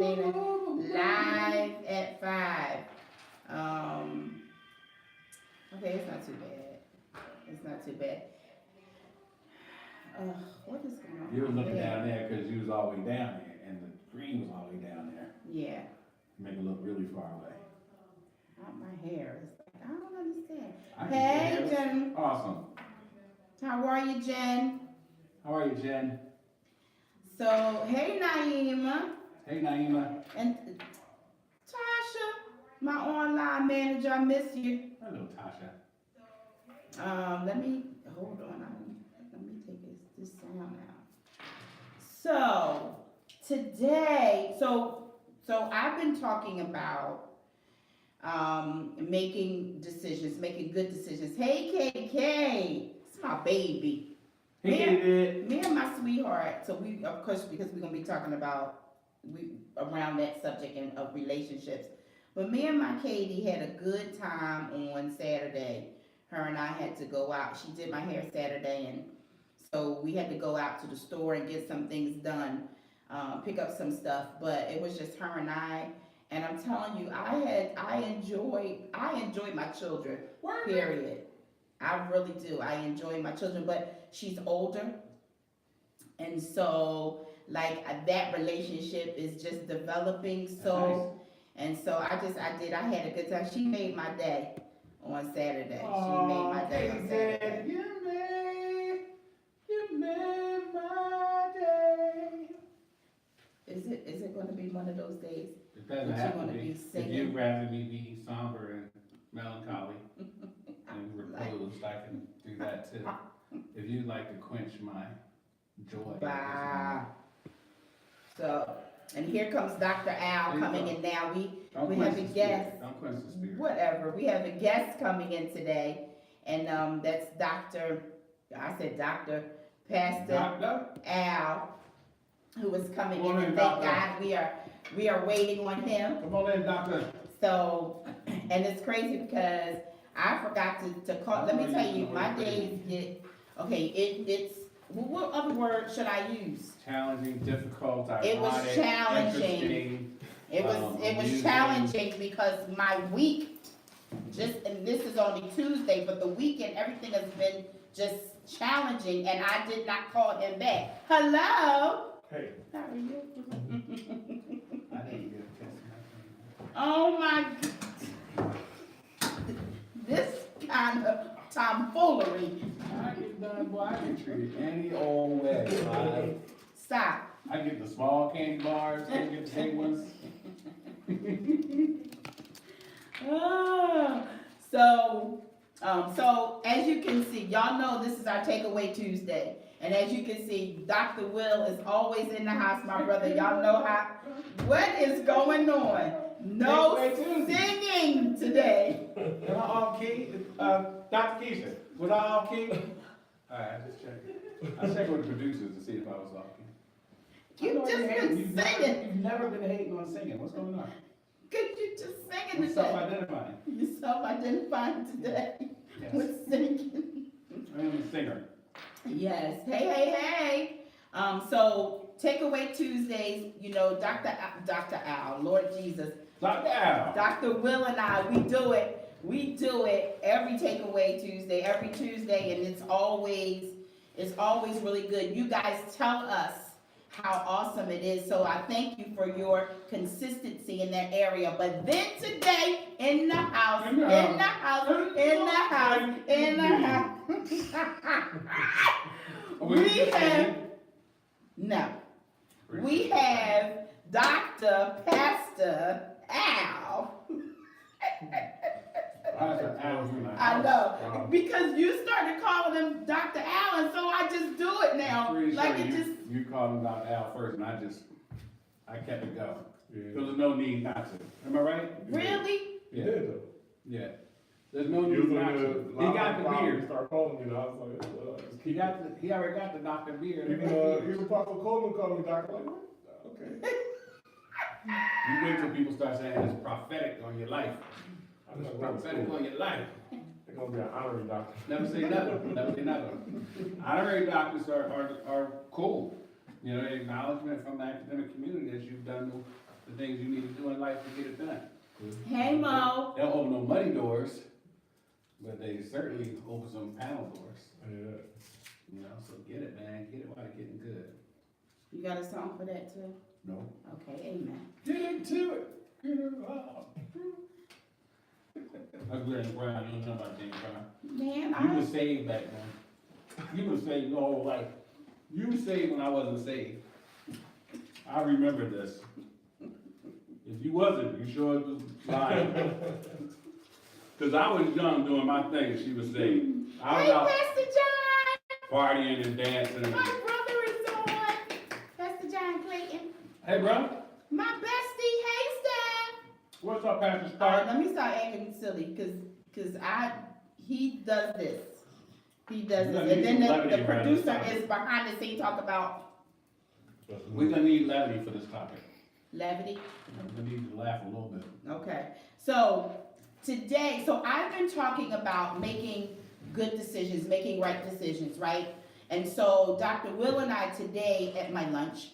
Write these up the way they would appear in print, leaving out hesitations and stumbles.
Nina. Live at 5. Okay, it's not too bad. It's not too bad. What is going on? You was looking down there because you was all the way down there, and the green was all the way down there. Yeah. Make it look really far away. Not my hair. It's like, I don't understand. I can Hey, see it. Jen. Awesome. How are you, Jen? How are you, Jen? So, hey, Naima. Hey, Naima. And Tasha, my online manager, I miss you. Hello, Tasha. Let me, hold on. Let me take this sound out. So, today, so I've been talking about making decisions, making good decisions. Hey, KK, it's my baby. Hey, me and my sweetheart. So we, of course, because we're gonna be talking about around that subject of relationships. But me and my Katie had a good time on Saturday. Her and I had to go out. She did my hair Saturday, and so we had to go out to the store and get some things done, pick up some stuff. But it was just her and I. And I'm telling you, I enjoyed my children. Period. I really do. I enjoy my children, but she's older, and so like that relationship is just developing. So, nice. And so I had a good time. She made my day on Saturday. She made my day on Saturday. You made my day. Is it going to be one of those days? It doesn't have to be. Singing? If you'd rather me be somber and melancholy and recluse, I can do that too. If you'd like to quench my joy. Bye. So, and here comes Dr. Al coming in now. We have a guest. Don't quench the spirit. Whatever. We have a guest coming in today, and that's Pastor Al, who is coming in. And thank God we are waiting on him. Come on in, Doctor. So, and it's crazy because I forgot to call. Let me tell you, my days get okay. It's what other word should I use? Challenging, difficult, ironic, it was challenging. Interesting. It was challenging because my week and this is only Tuesday, but the weekend everything has been just challenging, and I did not call him back. Hello. Hey. How are you? I didn't get a kiss. Oh my God. This kind of tomfoolery. I get done, boy. I get treated any old way. Stop. I get the small candy bars, I get the big ones. Oh, so as you can see, y'all know this is our Takeaway Tuesday. And as you can see, Dr. Will is always in the house, my brother. Y'all know what is going on. No singing today. Am I off key? Dr. Keisha, was I off key? Alright, I just checked. I checked with the producers to see if I was off key. You just been singing. You've never been hating on singing. What's going on? Could you just singing I'm today? self-identifying. You self-identifying today with singing. I am a singer. Yes. Hey. So Takeaway Tuesdays, you know, Dr. Al, Lord Jesus. Dr. Al. Dr. Will and I, we do it every Takeaway Tuesday, every Tuesday, and it's always really good. You guys tell us how awesome it is. So I thank you for your consistency in that area. But then today, in the house, we have Dr. Pastor Al. I know, because you started calling him Dr. Al, and so I just do it now. Like sure it just. You called him Dr. Al first, and I kept it going. There was no need not to. Am I right? Really? Yeah. You did though. Yeah. There's no need not to. He got the beard. Start calling me, I was like, He already got the Dr. Beard. even Papa Coleman called me doctor. Like, what? Okay. You wait till people start saying it's prophetic on your life. It's prophetic on your life. They're gonna be an honorary doctor. Never say nothing. Never say nothing. Honorary doctors are cool. You know, acknowledgement from the academic community that you've done the things you need to do in life to get it done. Hey, Mo. They don't open no money doors, but they certainly open some panel doors. Yeah. You know, so get it, man. Get it while it's getting good. You got a song for that too? No. Okay, amen. Get into it. Get it out. I'm James Brown. You don't know about James Brown. Man, You was saved back then. You was saved your whole life. You was saved when I wasn't saved. I remember this. If you wasn't, you sure was lying. Cause I was young doing my thing, she was saved. I was Hey, out Pastor John. partying and dancing. My brother is on. Pastor John Clayton. Hey, bro, My bestie. Hey, Steph. what's up, Pastor All right, Stark? let me start acting silly, cause he does this. He does We're this, gonna and need then some the levity around this producer topic. is behind the scene talk about We're gonna need levity for this topic. levity. We're gonna need to laugh a little bit. Okay, so today, so I've been talking about making good decisions, making right decisions, right? And so Dr. Will and I today at my lunch,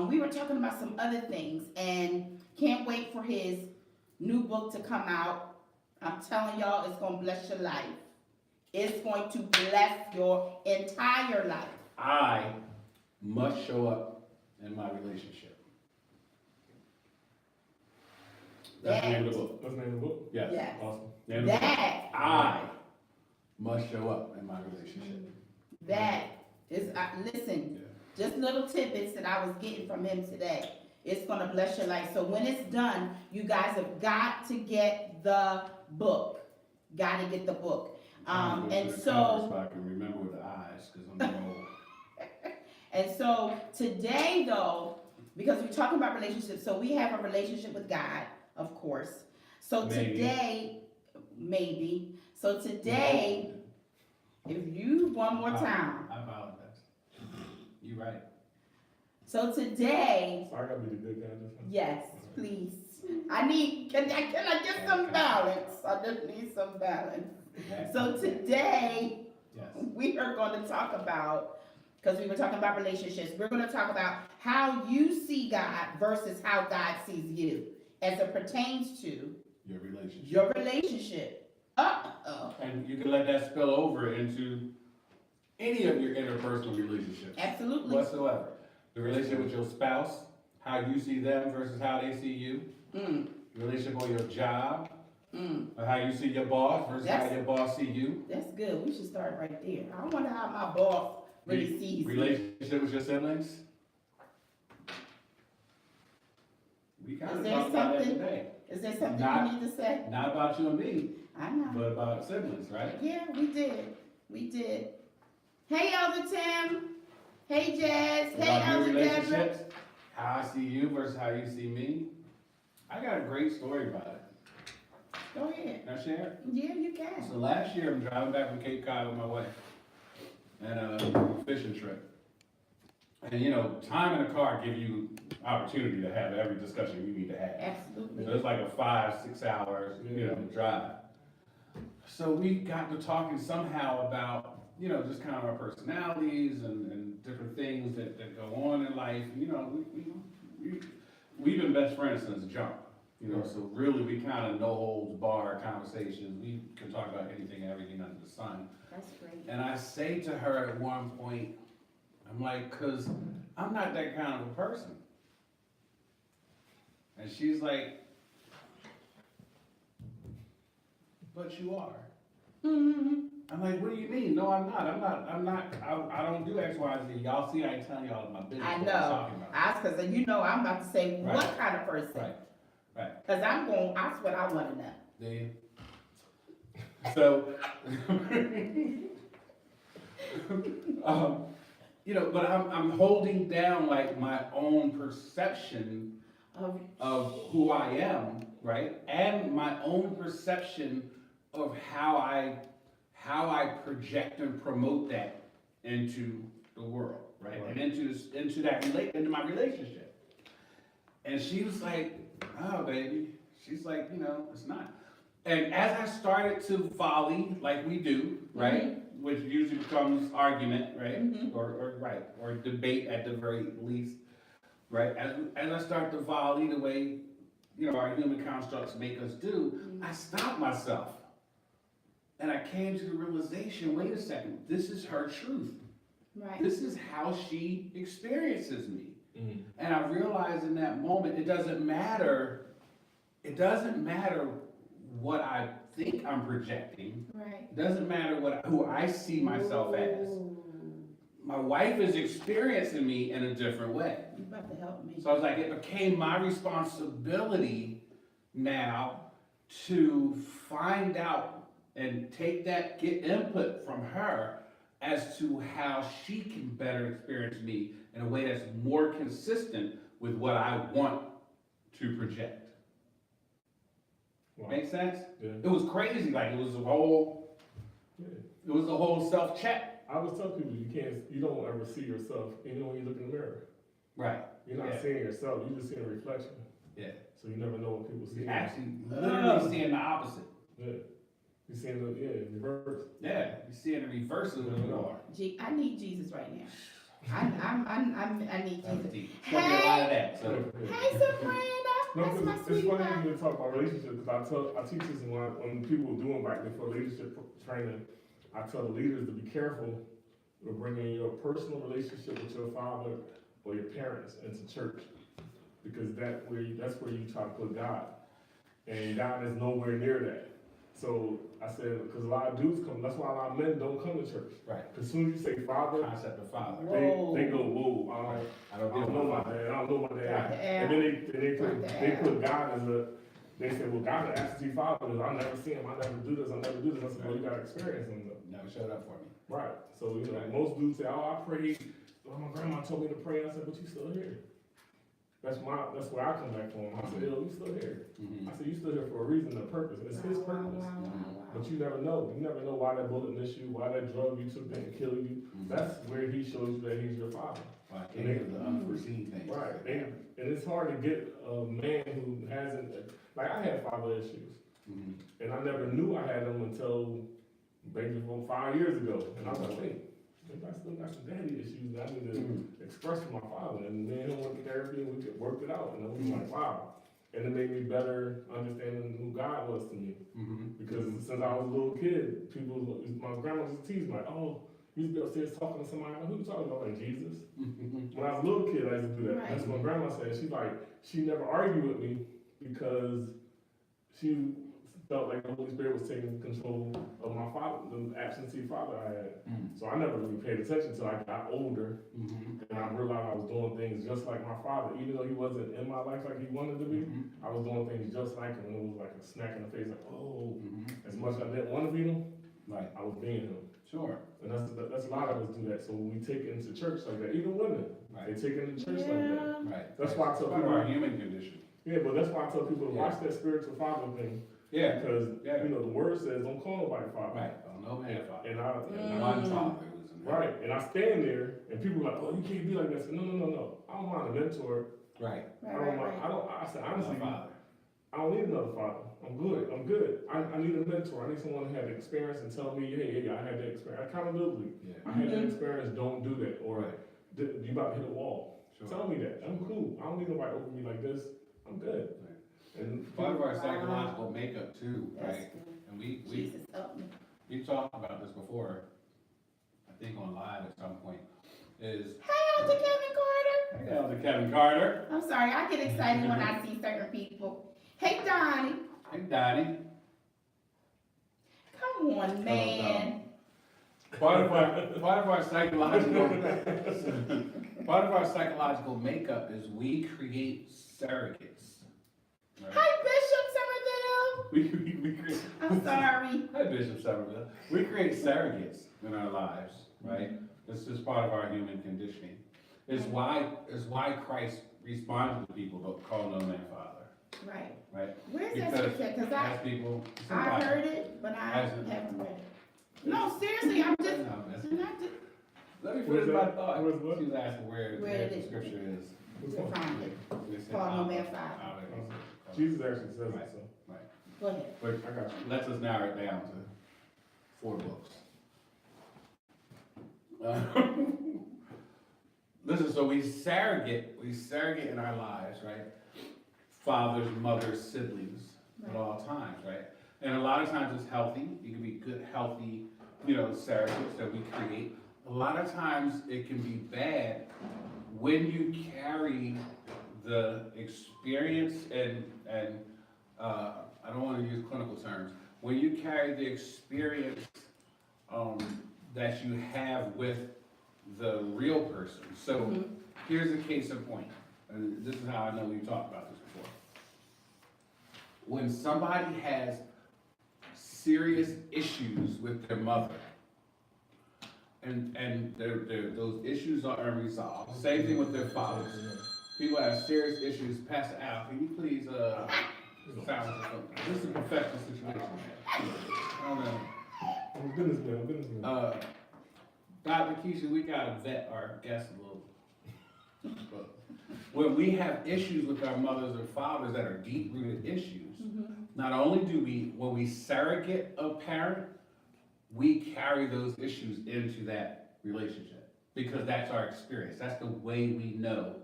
we were talking about some other things and can't wait for his new book to come out. I'm telling y'all, it's gonna bless your life. It's going to bless your entire life. I must show up in my relationship. That's the name of the book. What's the name of the book? Yes. Yes. Awesome. Name of the book. That, I must show up in my relationship. that is, listen, just little tidbits that I was getting from him today. It's gonna bless your life. So when it's done, you guys have got to get the book. Gotta get the book. And so, I can remember with the eyes, cause I'm old. and so today though, because we're talking about relationships, so we have a relationship with God, of course. So Maybe. today, maybe. So today, if you, one more time. I apologize. You right. So today, So I gotta be the good guy this time. yes, please. I need, can I get some balance? I just need some balance. So today, Yes. we are going to talk about, because we were talking about relationships, we're going to talk about how you see God versus how God sees you as it pertains to Your relationship. your relationship. Uh-oh. And you can let that spill over into any of your interpersonal relationships. Absolutely. Whatsoever. The relationship with your spouse, how you see them versus how they see you. Mm, Relationship on your job, mm. how you see your boss versus how That's- your boss see you. That's good. We should start right there. I wonder how my boss really sees me. Relationship with your siblings. We kind Is of there talked about that something- today. Is there something Not- you need to say? Not about you and me, I know. but about siblings, right? Yeah, we did. We did. Hey, Elder Tim. Hey, Jazz. Hey, About your Elder Deborah. relationships, how I see you versus how you see me. I got a great story about it. Go ahead. Can I share it? Yeah, you can. So last year, I'm driving back from Cape Cod with my wife, and a fishing trip. And you know, time in the car gives you opportunity to have every discussion you need to have. Absolutely. So it's like a 5-6 hours, drive. So we got to talking somehow about, just kind of our personalities and different things that go on in life. We've been best friends since jump. So really we kind of no holds bar conversations. We can talk about anything and everything under the sun. That's great. And I say to her at one point, I'm like, cause I'm not that kind of a person. And she's like, but you are. Mm-hmm. I'm like, what do you mean? No, I'm not. I don't do X, Y, Z. Y'all see, I ain't telling y'all my business. I what know. I'm talking about. I because I'm about to say Right. what kind of person. Right. Because that's what I want to know. Do you? So, but I'm holding down like my own perception of who I am, right? And my own perception of how I project and promote that into the world, right? And into my relationship. And she was like, "Oh, baby," she's like, it's not. And as I started to volley, like we do, right, which usually becomes argument, right, Mhm. or debate at the very least, right? As I start to volley the way, you know, our human constructs make us do, I stopped myself. And I came to the realization, wait a second, this is her truth. Right. This is how she experiences me. Mm. And I realized in that moment, it doesn't matter what I think I'm projecting. Right. It doesn't matter who I see myself as. Ooh. My wife is experiencing me in a different way. You about to help me. So I was like, it became my responsibility now to find out and get input from her as to how she can better experience me in a way that's more consistent with what I want to project. Wow. Make sense? Yeah. It was crazy, like it was a whole self-check. I always tell people you don't ever see yourself even when you look in the mirror. Right. You're not Yeah. seeing yourself, you're just seeing a reflection. Yeah. So you never know what people see. You're actually literally seeing the opposite. Yeah. You're seeing the reverse. Yeah, you're seeing the reverse of who you are. I need Jesus right now. I need Jesus. It's gonna be a lot of that, so. Hey, Sabrina. No, That's my it's sweet funny pie. when you talk about relationships, because I teach this when people do invite me for leadership training, I tell the leaders to be careful with bringing your personal relationship with your father or your parents into church, because that's where you try to put God, and God is nowhere near that. So I said, because a lot of dudes come, that's why a lot of men don't come to church. Right. Because as soon as you say father, Concept of father. they go, whoa, I I don't don't know deal my with dad, I don't know my dad. Dr. And Al. then they Dr. put God as they say, well, God is absentee father, I never see him, I never do this. I said, well, you gotta experience him though. Never showed up for me. Right, so, you know, Right. most dudes say, oh, I prayed, oh, my grandma told me to pray, I said, but you still here. That's where I come back from. I said, yo, you still here. Mhm. I said, you still here for a reason and a purpose, it's his purpose. But you never know why that bullet missed you, why that drug you took didn't kill you. Mhm. That's where he shows you that he's your father. Well, I can't do the unforeseen things. Right, and it's hard to get a man who hasn't, like I had father issues, Mhm. and I never knew I had them until maybe from 5 years ago, and I was like, wait, maybe I still got some daddy issues that I need to express to my father, and me and him went to therapy and we worked it out, and it was like, wow. And it made me better understanding who God was to me, Mhm. because since I was a little kid, my grandma used to tease me like, oh, you used to be upstairs talking to somebody, who you talking about, like Jesus? Mhm. When I was a little kid, I used to do that. Right. That's what grandma said. She never argued with me because she felt like the Holy Spirit was taking control of my father, the absentee father I had. Mhm. So I never really paid attention until I got older, Mhm. and I realized I was doing things just like my father. Even though he wasn't in my life like he wanted to be, Mhm. I was doing things just like him, and it was like a smack in the face, like, oh, Mhm. as much as I didn't want to be him, Right. I was being him. Sure. And that's a lot of us do that. So when we take it into church like that, even women, they Right. take it into church like that. Right. That's why I tell Part of people- our human condition. Yeah, but that's why I tell people to Yeah. watch that spiritual father thing, Yeah. because, Yeah. you know, the word says, don't call nobody father. Right. Oh, no man, father. And I, One father was in there. right, and I stand there, and people are like, oh, you can't be like that. I said, no. I don't mind a mentor. Right. I said, honestly, No father. I don't need another father. I'm good. I need a mentor. I need someone who had experience and tell me, hey, I had that experience. Accountability. Yeah. I had that experience, don't do that. Or, Right. you about to hit a wall. Sure. Tell me that. I'm cool. I don't need nobody over me like this. I'm good. And Part of our psychological makeup too, That's right? good. And we Jesus help me. talked about this before, I think on live at some point, is, Hey, Elder Kevin Carter. hey, Elder Kevin Carter. I'm sorry, I get excited when I see certain people. Hey, Donnie. Hey, Donnie. Come on, man. Part of our psychological, part of our psychological makeup is we create surrogates. Right? Hi, Bishop Somerville. We create, I'm sorry. hi Bishop Somerville. We create surrogates in our lives, right? This is part of our human conditioning. It's why Christ responded to people, but call no man father, Right. right? Where's that Because scripture? Because as people, I heard it, but I Hasn't. haven't read it. No, seriously, I'm just. No, that's- Not to let me Where's finish my that? thought. Where's what? She was asking where Where it the is. scripture is. find it. It said, Call no man father. Jesus actually says Right. it, so. Go ahead. But I got you. Lets us narrow it down to 4 books. This is so we surrogate in our lives, right? Fathers, mothers, siblings at all times, right? And a lot of times it's healthy. It can be good, healthy, surrogates that we create. A lot of times it can be bad when you carry the experience and I don't want to use clinical terms. When you carry the experience that you have with the real person. So here's a case in point. And this is how I know we've talked about this before. When somebody has serious issues with their mother, and those issues are unresolved. Same thing with their fathers. People have serious issues. Pastor Al, can you please silence this? This is a professional situation. I don't know. I'm a businessman. Dr. Keisha, we gotta vet our guests a little. But when we have issues with our mothers or fathers that are deep-rooted issues, not only do we, when we surrogate a parent, we carry those issues into that relationship because that's our experience. That's the way we know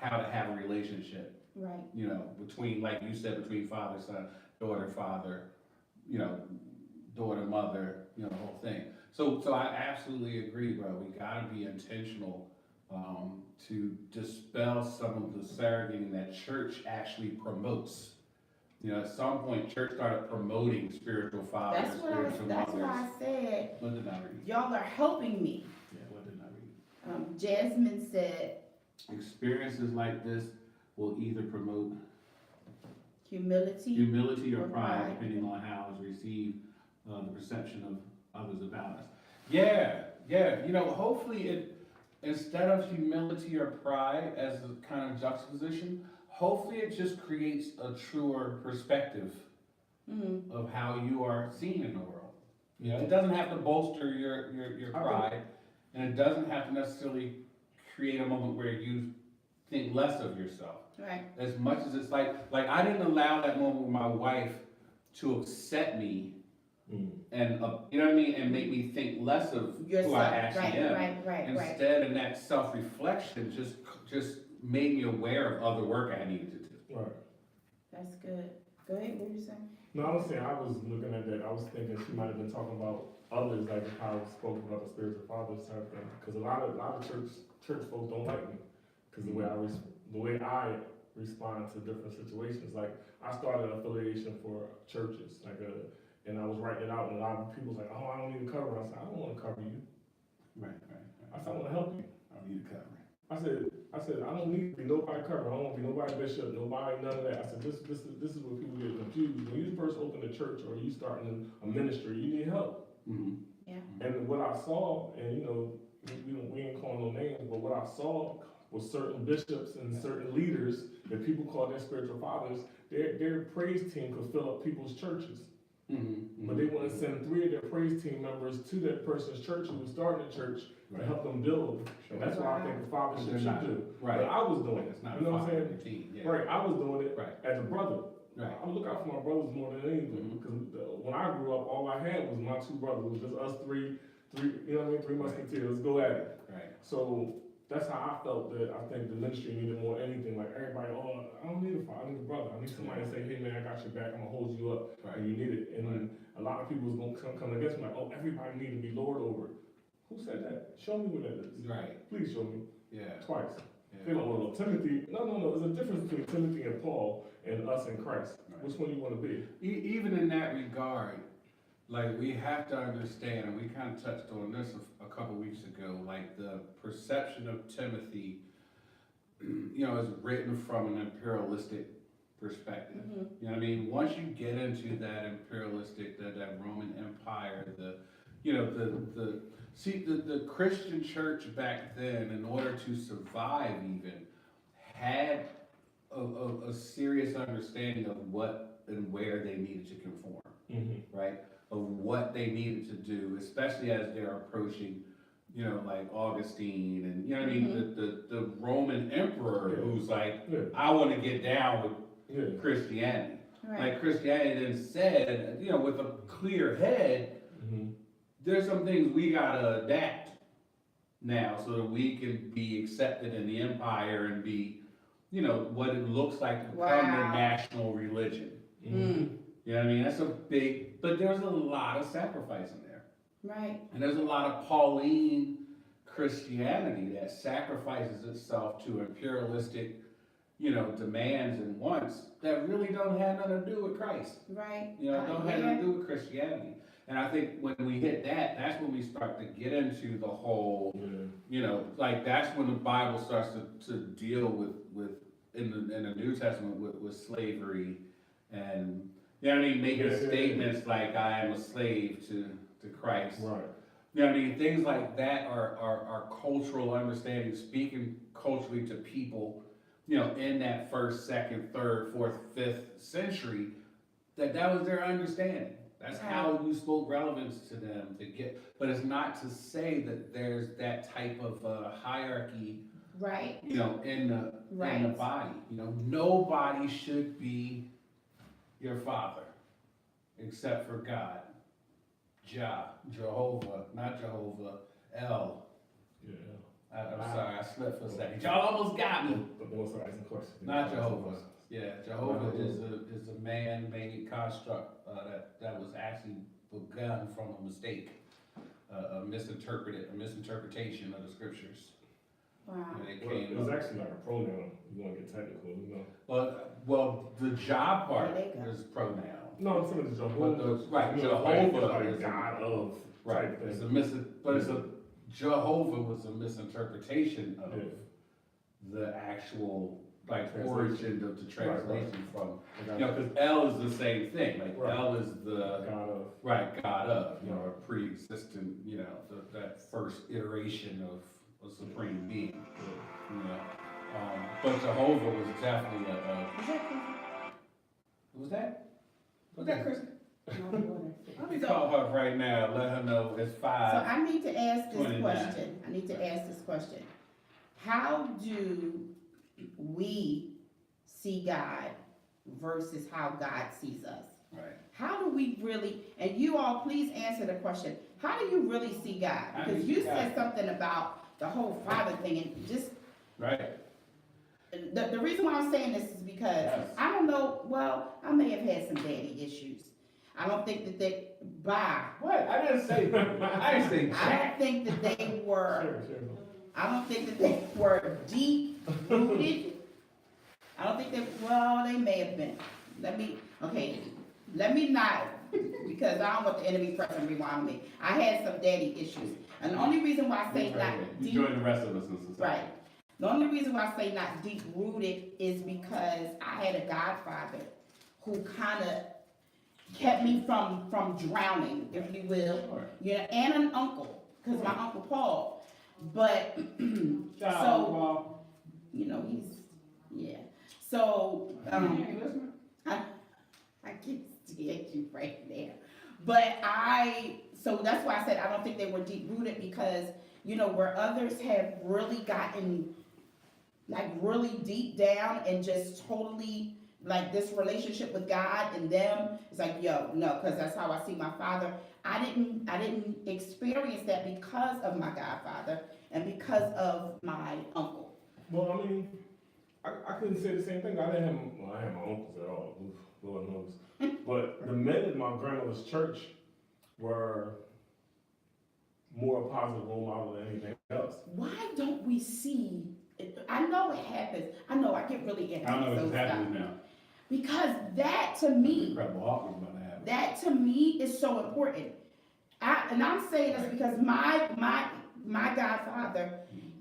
how to have a relationship. Between, like you said, between father, son, daughter, father, daughter, mother, the whole thing. So I absolutely agree, bro. We gotta be intentional to dispel some of the surrogating that church actually promotes. At some point, church started promoting spiritual fathers, spiritual mothers. That's why I said, What did I read? y'all are helping me. Yeah, what did I read? Jasmine said, Experiences like this will either promote humility or pride, depending on how it's received, the perception of others about us. Yeah. Hopefully instead of humility or pride as a kind of juxtaposition, hopefully it just creates a truer perspective of how you are seen in the world. It doesn't have to bolster your pride, and it doesn't have to necessarily create a moment where you think less of yourself. As much as it's like I didn't allow that moment with my wife to upset me and and make me think less of yourself. who I actually am. Right. Instead, in that self-reflection, just made me aware of other work I needed to do. Right. That's good. Go ahead, what were you saying? No, I was saying, I was looking at that, I was thinking she might have been talking about others, like how I spoke about the spiritual fathers type thing. Because a lot of church folks don't like me. Because the way I respond to different situations, like I started an affiliation for churches, and I was writing it out, and a lot of people was like, "Oh, I don't need a cover." I said, "I don't want to cover you." Right. I said, "I want to help you." I don't need a covering. I said, I don't need to be nobody cover. I don't want to be nobody bishop, nobody, none of that. I said, this is where people get confused. When you first open a church or you starting a ministry, you need help. And what I saw, and we ain't calling no names, but what I saw was certain bishops and certain leaders that people call their spiritual fathers, their praise team could fill up people's churches. But they want to send 3 of their praise team members to that person's church who was starting a church to help them build. And that's what I think the fathership should do. Right. But I was doing it. It's not You know what I'm saying? Right. I was doing it as a brother. Right. I look out for my brothers more than anything. Because when I grew up, all I had was my 2 brothers. It was just us three, 3 musketeers. Let's go at it. Right. So that's how I felt that I think the ministry needed more than anything. Like everybody, I don't need a father, I need a brother. I need somebody to say, hey man, I got your back, I'm gonna hold you up, and you need it. And a lot of people is gonna come against me like, oh, everybody need to be Lord over it. Who said that? Show me where that is. Right. Please show me. Yeah. Twice. Yeah. They don't want to know. Timothy, no. There's a difference between Timothy and Paul and us and Christ. Which one you want to be? Even in that regard, like we have to understand, and we kind of touched on this a couple weeks ago, like the perception of Timothy, is written from an imperialistic perspective. You know what I mean? Once you get into that imperialistic, that Roman Empire, the Christian church back then, in order to survive even, had a serious understanding of what and where they needed to conform, right? Of what they needed to do, especially as they're approaching, like Augustine and, you know what I mean, the Roman emperor who's like, I want to get down with Christianity. Like Christianity then said, with a clear head, there's some things we gotta adapt. now so that we can be accepted in the empire and be, what it looks like to become the Wow. national religion. Mm, You know what I mean? That's a big, but there's a lot of sacrifice in there. right, And there's a lot of Pauline Christianity that sacrifices itself to imperialistic, demands and wants that really don't have nothing to do with Christ. right. Don't have nothing to do with Christianity. And I think when we hit that, that's when we start to get into the whole, that's when the Bible starts to deal with in the New Testament with slavery and, making Yeah. statements like I am a slave to Christ. Right. You know what I mean? Things like that are cultural understanding, speaking culturally to people, in that first, second, third, fourth, fifth century, that was their understanding. That's how you spoke relevance to them to get, but it's not to say that there's that type of hierarchy, Right, in the right. body. Nobody should be your father except for God. Jehovah, not Jehovah, El. Yeah. I'm sorry, I slipped for a second. Y'all almost got me. But the ones asking questions. Not Jehovah. Yeah, Jehovah is a man-made construct that was actually begun from a mistake, a misinterpretation of the scriptures. Wow. And it Well, it came was up. actually like a pronoun. You want to get technical, Well, the job part There they go. is pronoun. No, I'm saying it's But Jehovah. right, Jehovah Jehovah is is like God of. right. type It's thing. Jehovah was a misinterpretation of Yeah. the actual Translation. origin of the translation from. Like Because El is the same thing. Like Right. El is the God of. right God of, a pre-existent, that first iteration of a supreme being. But Jehovah was definitely Is that was that Kristen? No water. Let me call her right now, let her know it's So 5. I need to ask this 29. question. How do we see God versus how God sees us? Right. How do we really, and you all please answer the question, how do you really see God? How do you Because see you said God? something about the whole father thing and just, Right. the reason why I'm saying this is because, Yes. I don't know, well, I may have had some daddy issues. I don't think that What? I didn't say I didn't say I don't think that they were, Sure. I don't think that they were deep rooted. I don't think they may have been. Let me not, because I don't want the enemy pressing rewind me. I had some daddy issues. And the only reason why I say not You deep, join the rest of us in society. right. The only reason why I say not deep rooted is because I had a godfather who kind of kept me from drowning, if you will. Sure. And an uncle, because my uncle Paul. But, Shout So- out, Paul. yeah. So, Hey, listen. I can see you right there. But so that's why I said I don't think they were deep rooted because, where others have really gotten like really deep down and just totally like this relationship with God and them, it's like, yo, no, because that's how I see my father. I didn't experience that because of my godfather and because of my uncle. Well, I mean, I couldn't say the same thing. I didn't have my uncles at all. Oof, Lord knows. But the men in my grandmother's church were more a positive role model than anything else. Why don't we see? I know it happens. I know I get really I don't know into what's stuff happening now. because that to me. Incredible Hulk is about to happen. That to me is so important. I'm saying this because my godfather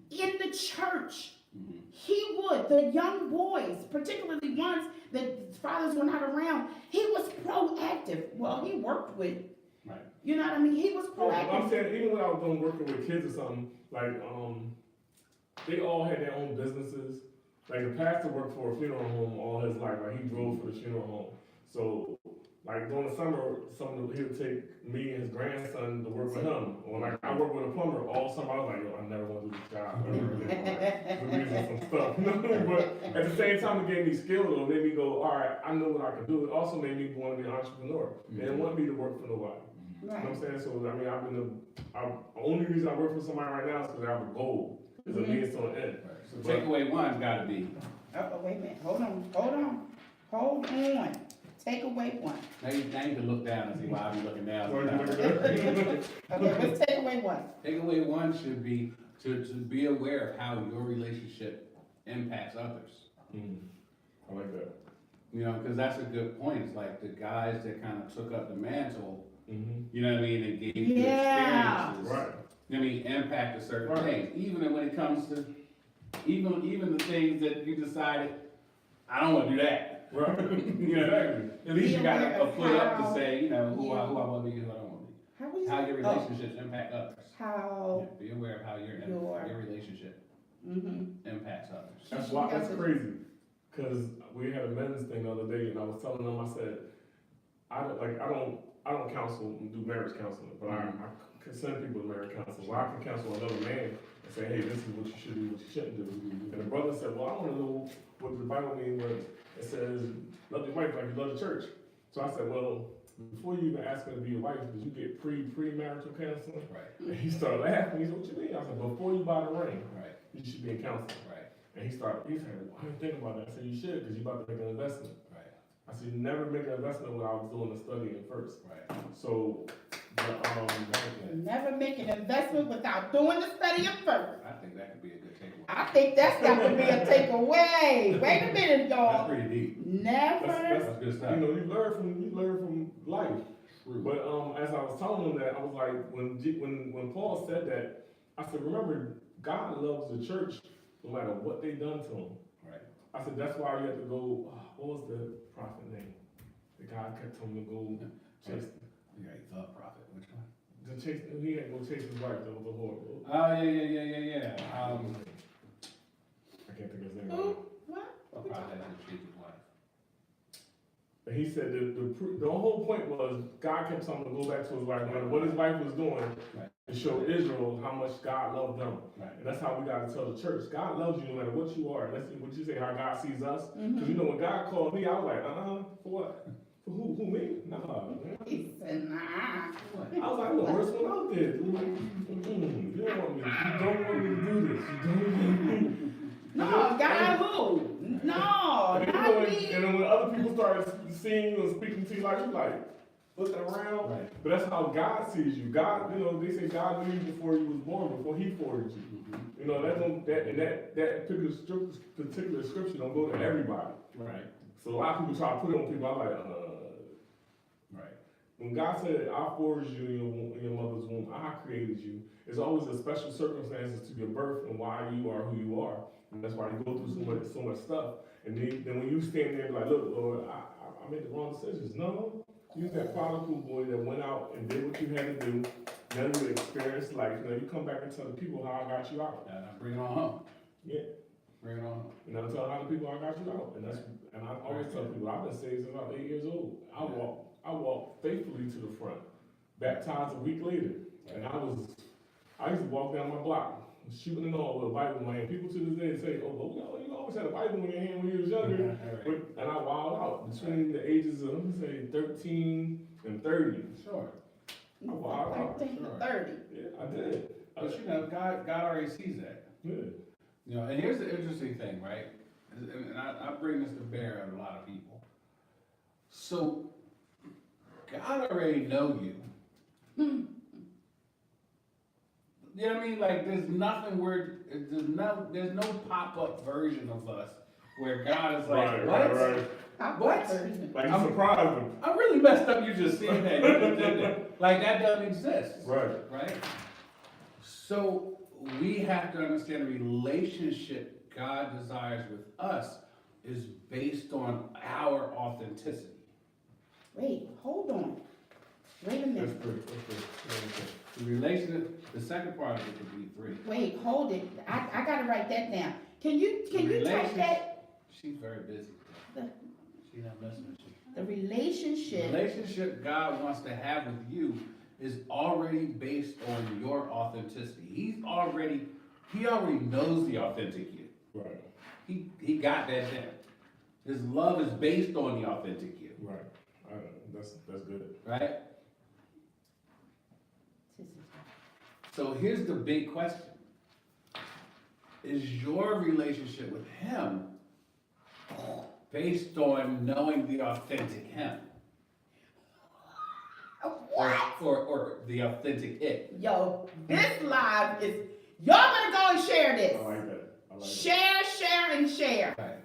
in the church, Mhm. he would, the young boys, particularly ones that fathers were not around, he was proactive. Well, he worked with, Right. you know what I mean? He was Yeah, I'm proactive. saying even when I was doing working with kids or something, like they all had their own businesses. Like the pastor worked for a funeral home all his life. Like he drove for the funeral home. So like during the summer, he would take me and his grandson to work with him. Or like I worked with a plumber all summer. I was like, yo, I never want to do this job. I really didn't. The reason some stuff. But at the same time, it gave me skill though. It made me go, all right, I know what I can do. It also made me want to be an entrepreneur. They didn't want me to work for nobody. You know what Right. I'm saying? So, I mean, the only reason I work for somebody right now is because I have a goal. It's a means to an end. Right. So takeaway one's gotta be, Oh, wait a minute, hold on. Takeaway one. now you can look down and see why I'm looking down. Where you looking Okay, what's takeaway one? Takeaway one should be to be aware of how your relationship impacts others. I like that. You know, because that's a good point. It's like the guys that kind of took up the mantle, Mm-hmm. you know what I mean, and gave you Yeah. experiences. Right. I mean, impacted certain Right. things. Even when it comes to, even the things that you decided, I don't want to do that. Right. You know, Exactly. at least you got Be aware a of foot up how- to say, you know, who I Yeah. want to be, who I don't want to be. How we How your Oh, relationships impact others. how, Yeah, be aware of how your Your- relationship impacts others. That's why, that's crazy, cause we had a men's thing the other day, and I was telling them, I said, I don't counsel and do marriage counseling, but I can send people to marriage counseling, well, I can counsel another man and say, hey, this is what you should do, what you shouldn't do. And the brother said, well, I wanna know what the Bible means when it says, love your wife like you love the church. So I said, well, before you even ask her to be your wife, did you get pre-marital counseling? Right, And he started laughing, he said, what you mean? I said, before you buy the ring, right, you should be in counseling. right, And he said, well, I didn't think about that. I said, you should, because you're about to make an investment. right, I said, you never make an investment without doing the studying first. right. So, never make an investment without doing the study first. I think that could be a good takeaway. I think that's got to be a takeaway. Wait a minute, That's y'all. pretty deep. Never. That's- That's good you stuff. know, you learn from life. True. But as I was telling him that, I was like, when Paul said that, I said, remember, God loves the church no matter what they done to him. Right. I said, that's why you have to go, what was the prophet name? The God kept telling him to go chase, Yeah, you thought prophet, which one? he had to go chase his wife, that was a horrible. Oh, yeah. I can't think of his name. Who? What? A prophet had to cheat his wife. And he said the whole point was God kept telling him to go back to his wife, no matter what his wife was doing, Right. to show Israel how much God loved them. Right. And that's how we got to tell the church. God loves you no matter what you are. That's what you say, how God sees us. Mm-hmm. Because you know, when God called me, I was like, for what? For who me? Nah. He said, nah. I was like, I'm the worst one out there. You don't want me. You don't want me to do this. You don't want me. No, God who? No, And then, not me. and then when other people started seeing you and speaking to you, like, you like looking around. Right. But that's how God sees you. God, you know, they say God knew you before you was born, before He formed you. You know, that particular scripture don't go to everybody. Right. So a lot of people try to put it on people. I'm like, Right. when God said, I forged you in your mother's womb, I created you, there's always a special circumstances to your birth and why you are who you are. And that's why you go through so much stuff. And then when you stand there like, look, Lord, I made the wrong decisions. No, you that prodigal boy that went out and did what you had to do. Now you experienced life. Now you come back and tell the people how I got you out. And bring it on home. Yeah. Bring it on home. And I tell how the people I got you out. And I always tell people, I've been saved since I was 8 years old. I walked faithfully to the front, baptized a week later. And I used to walk down my block, shooting and all with a Bible in my hand. People to this day say, oh, well, you always had a Bible in your hand when you was younger. And I wild out between the ages of, let me say, 13 and 30. Sure. I wild out. 13 to 30. Yeah, I did. But you know, God already sees that. Yeah. You know, and here's the interesting thing, right? And I bring this to bear on a lot of people. So, God already know you. You know what I mean? Like, there's nothing where, there's no pop-up version of us where God is like, what? What? Like you surprised them. I'm really messed up you just seeing that. You just did that. Like, that doesn't exist. Right. Right? So we have to understand the relationship God desires with us is based on our authenticity. Wait, hold on. Wait a That's minute. good. That's good. The relationship, the second part of it could be three. Wait, hold it. I gotta write that down. Can you type Relationship- that? She's very busy. She's not messing with you. The The relationship. relationship God wants to have with you is already based on your authenticity. He already knows the authentic you. Right. He got that down. His love is based on the authentic you, Right. That's good. right? So here's the big question. Is your relationship with him based on knowing the authentic him? What? Or the authentic it? Yo, this live is, y'all better go and share this. I like that. I like that. Share, and share. Right.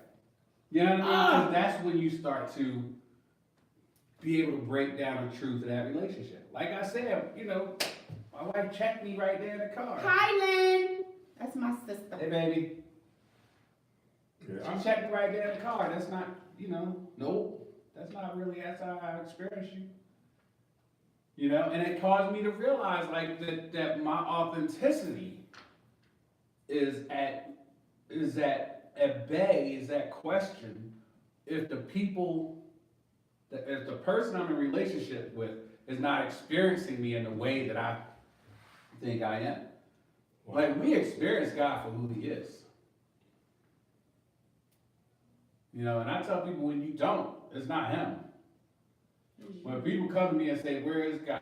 You know what I mean? 'Cause that's when you start to be able to break down the truth of that relationship. Like I said, you know, my wife checked me right there in the car. Hi, Lynn. That's my sister. Hey, baby. Yeah, She checked me right there in the car. That's not, you know, nope. That's not really, that's how I experience you. You know, and it caused me to realize like that my authenticity is at bay, is that question if the person I'm in a relationship with is not experiencing me in the way that I think I am. Wow. Like we experience God for who he is. You know, and I tell people when you don't, it's not him. When people come to me and say, where is God?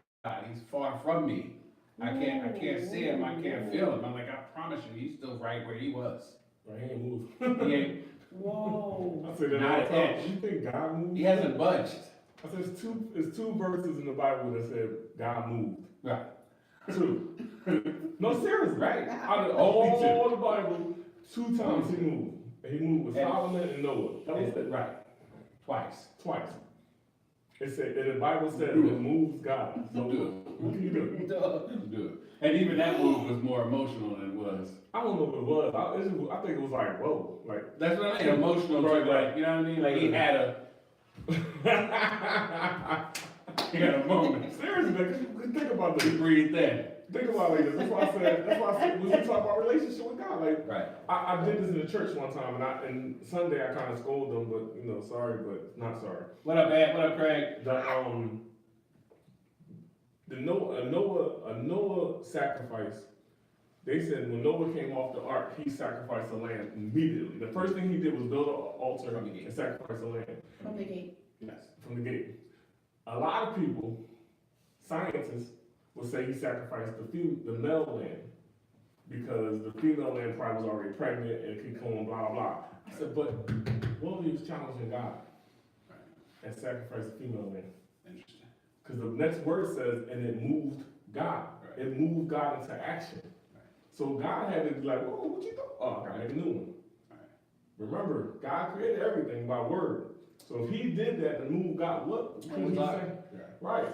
He's far from me. I can't see him, I can't feel him. I'm like, I promise you, he's still right where he was. Right, he ain't moved. He ain't, Whoa. I said that Not all the an time. inch. You think God moved? he hasn't budged. I said it's two verses in the Bible that said God moved. Right. Two. No, seriously. Right. Out of all the Bible, 2 times he moved. And he moved with And- Solomon and Noah. That was it. Right. Twice. Twice. It said, and the Bible says it moves God. So Do what can you do? Do it. And even that move was more emotional than it was. I don't know what it was. I think it was like, whoa. Like, That's what I mean, emotional, Right, like, you know what I mean? Like he had a moment. seriously, man, think about He this. breathed in. Think about it like this. That's why I said, when you talk about relationship with God, like, Right. I did this in the church one time, and Sunday I kind of scolded them, but, you know, sorry, but not sorry. What up, Ed? What up, Craig? The Noah sacrifice, they said when Noah came off the ark, he sacrificed a lamb immediately. The first thing he did was build an altar From the gate. and sacrifice a lamb From the gate. Yes. from the gate. A lot of people, scientists, will say he sacrificed the male lamb because the female lamb probably was already pregnant and could come on, blah, blah. I said, but what if he was challenging God and sacrificed the female lamb? Interesting. Because the next word says, and it moved God. Right. It moved God into action. Right. So God had to be like, whoa, what you doing? Oh, I gotta make a new one. Right. Remember, God created everything by word. So if he did that and moved God, what can he say? Right.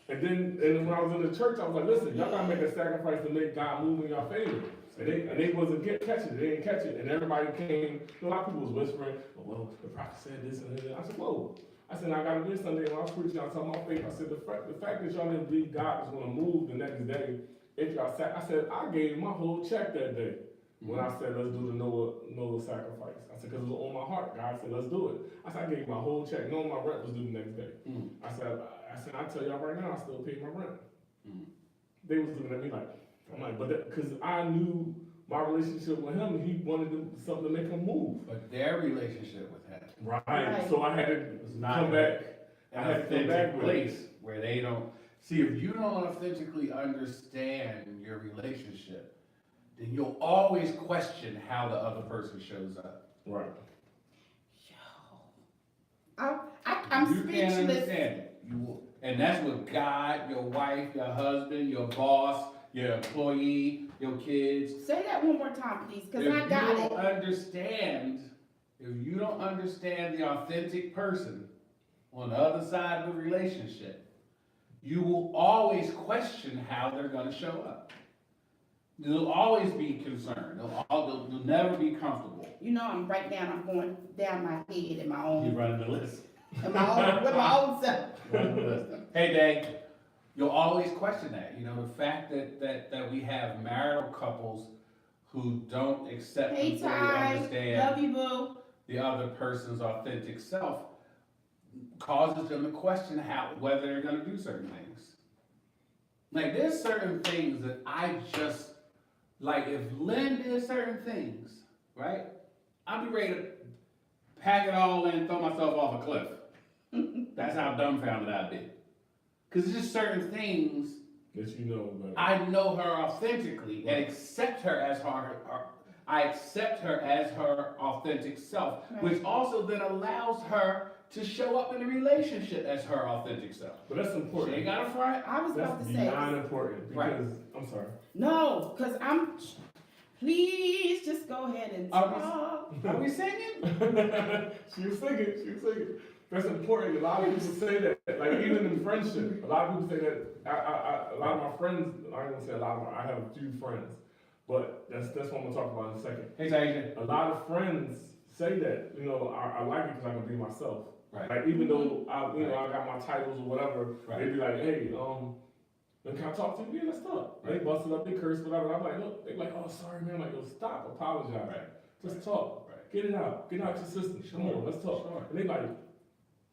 And then when I was in the church, I was like, listen, y'all gotta make a sacrifice to make God move in your favor. And they wasn't catching it. They didn't catch it. And everybody came, a lot of people was whispering, well, the prophet said this and that. I said, whoa. I said, I got to this Sunday when I was preaching, I was talking about faith. I said, the fact that y'all didn't believe God was going to move the next day, if y'all sat, I said, I gave my whole check that day when I said, let's do the Noah sacrifice. I said, because it was on my heart. God said, let's do it. I said, I gave my whole check, knowing my rent was due the next day. I said, I tell y'all right now, I still pay my rent. They was looking at me like, I'm like, but because I knew my relationship with him, he wanted something to make him move. But their relationship with him Right. So I had to was not come back. I an had to come back authentic with place it. where they don't see if you don't authentically understand your relationship, then you'll always question how the other person shows up. Right. I'm You can't speechless. understand it. You will, and that's with God, your wife, your husband, your boss, your employee, your kids. Say that one more time, please, because If I got you it. don't understand, if you don't understand the authentic person on the other side of the relationship, you will always question how they're gonna show up. They'll always be concerned. They'll never be comfortable. You know, I'm going down my head in my You own, running the list. with my own self. Running the list. Hey, Dave, you'll always question that. You know, the fact that we have marital couples who don't accept Hey, and fully Ty, understand love you, boo. the other person's authentic self causes them to question whether they're going to do certain things. Like there's certain things that I just like. If Lynn did certain things, right, I'd be ready to pack it all in and throw myself off a cliff. That's how dumbfounded I'd be. Because it's just certain things That you know better. I know her authentically and accept her as I accept her as her authentic self, which also then allows her to show up in a relationship as her authentic self. But that's She important. ain't got a front. I was about That's to say, beyond important because Right. I'm sorry. no, cause please just go ahead and talk. Are we singing? She was singing. That's important. A lot of people say that. Like even in friendship, a lot of people say that. A lot of my friends. I ain't gonna say a lot of my. I have a few friends, but that's what I'm gonna talk about in a second. Hey, Taisha. A lot of friends say that. You know, I like it because I can be myself. Right. Like even though I got my titles or whatever, Right. they be like, hey, then can I talk to you? Yeah, let's talk. They busted up, they cursed, whatever. I'm like, look, they like, oh, sorry, man. I'm like, yo, stop, apologize. Right. Just talk. Right. Get it out. Get out your system. Come on, let's talk. Sure. And they like,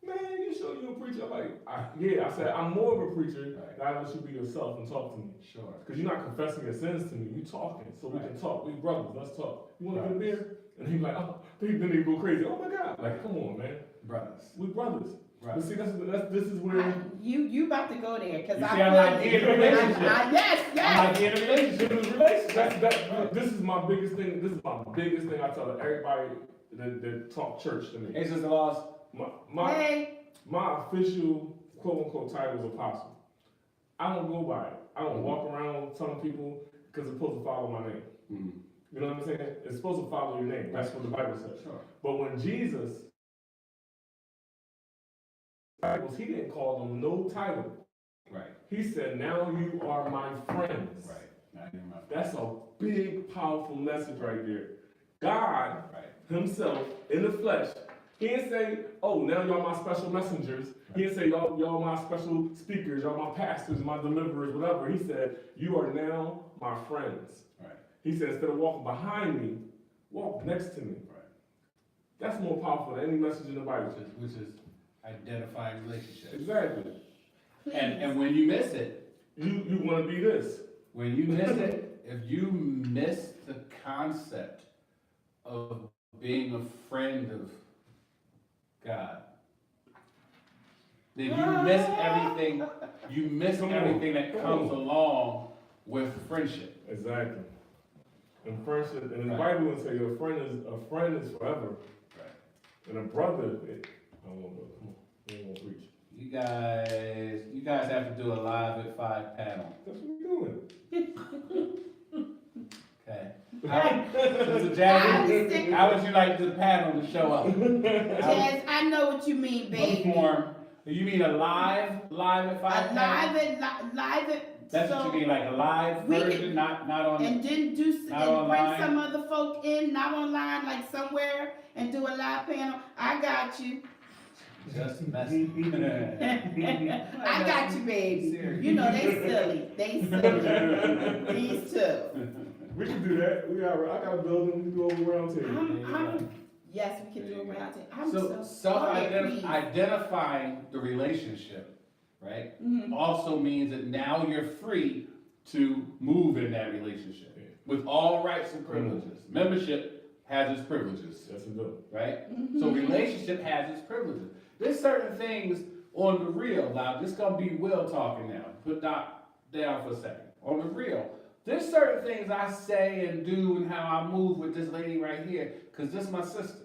man, you sure you a preacher? I'm like, yeah. I said, I'm more of a preacher. Right. Now let you be yourself and talk to me. Sure. Because you're not confessing your sins to me. You talking, so we Right. can talk. We brothers. Let's talk. You want to Right. get a beer? And he's like, oh, then they go crazy. Oh my God! Like, come on, man. Brothers. We brothers. Right. But see, this is where. You about to go there, cause You I see, I'm feel not it. getting a relationship. Yes, I'm yes. like in a relationship. This is my biggest thing. This is my biggest thing I tell everybody that talk church to me. Hey, Sister Laws. Hey, My official quote unquote title is apostle. I don't go by it. I don't walk around telling people because it's supposed to follow my name. Mm-hmm. You know what I'm saying? It's supposed to follow your name. That's what the Bible says. Sure. But when Jesus, he didn't call them no title. Right. He said, now you are my friends. Right. Now you're my friend. That's a big, powerful message right there. God Right. himself in the flesh, he didn't say, oh, now y'all my special messengers. He didn't say, y'all my special speakers, y'all my pastors, my deliverers, whatever. He said, you are now my friends. Right. He said, instead of walking behind me, walk next to me. Right. That's more powerful than any message in the Bible. Which is identifying relationships. Exactly. And when you miss it, You want to be this. when you miss it, if you miss the concept of being a friend of God, then you miss everything. You miss Come on. everything that Come comes on. along with friendship. Exactly. And friendship, and the Right. Bible would say a friend is forever. Right. And a brother, I don't want to, come on, we don't want to preach. You guys have to do a live at 5 panel. That's what we're doing. Okay. Right. Sister I Jackie, understand. how would you like the panel to show up? Jazz, I know what you mean, What baby. form? You mean a live at 5 A panel? live it. That's so, what you mean, like a live we version, can- not on. And then Not and bring online? some other folk in, not online, like somewhere, and do a live panel. I got you. Just messing. I got you, baby. Serious. You know they silly. They silly. These two. We can do that. I got a building, we can do over around table. Yes, we can do a round table. I'm So so sorry. identifying the relationship, right, Mhm. also means that now you're free to move in that relationship with all rights and privileges. Membership has its privileges, Yes, it does. right? Mhm. So relationship has its privileges. There's certain things on the real. Now, this gonna be Will talking now. Put Doc down for a second. On the real, there's certain things I say and do and how I move with this lady right here, cause this is my sister,